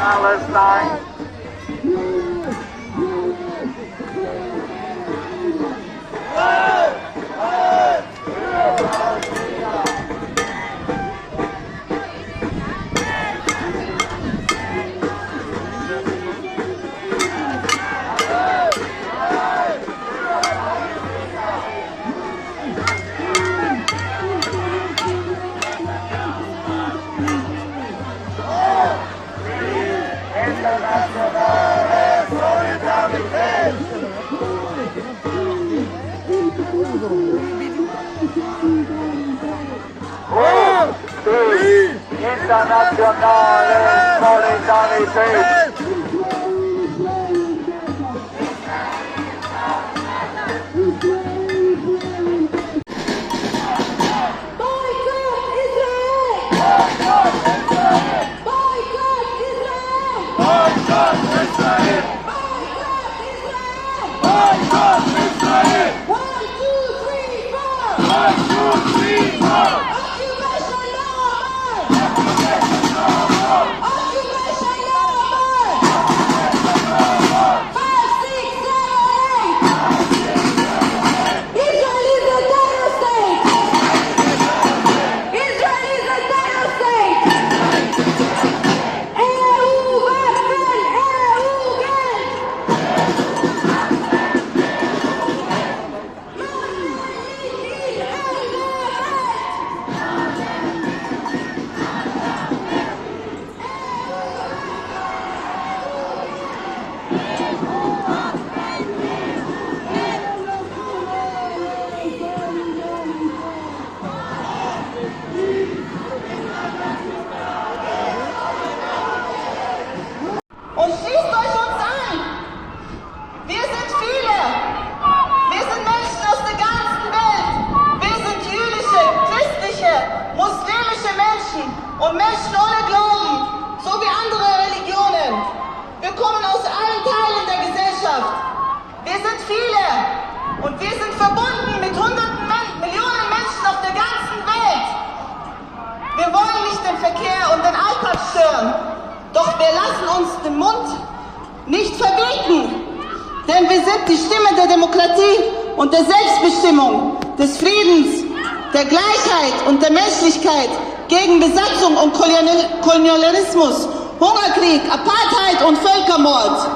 Palestine. Internationale Solidarität. Und Menschen ohne Glauben, so wie andere Religionen. Wir kommen aus allen Teilen der Gesellschaft. Wir sind viele und wir sind verbunden mit hunderten Millionen Menschen auf der ganzen Welt. Wir wollen nicht den Verkehr und den Alltag stören, doch wir lassen uns den Mund nicht verbieten. Denn wir sind die Stimme der Demokratie und der Selbstbestimmung, des Friedens, der Gleichheit und der Menschlichkeit gegen Besatzung und Kolonialismus, Hungerkrieg, Apartheid und Völkermord.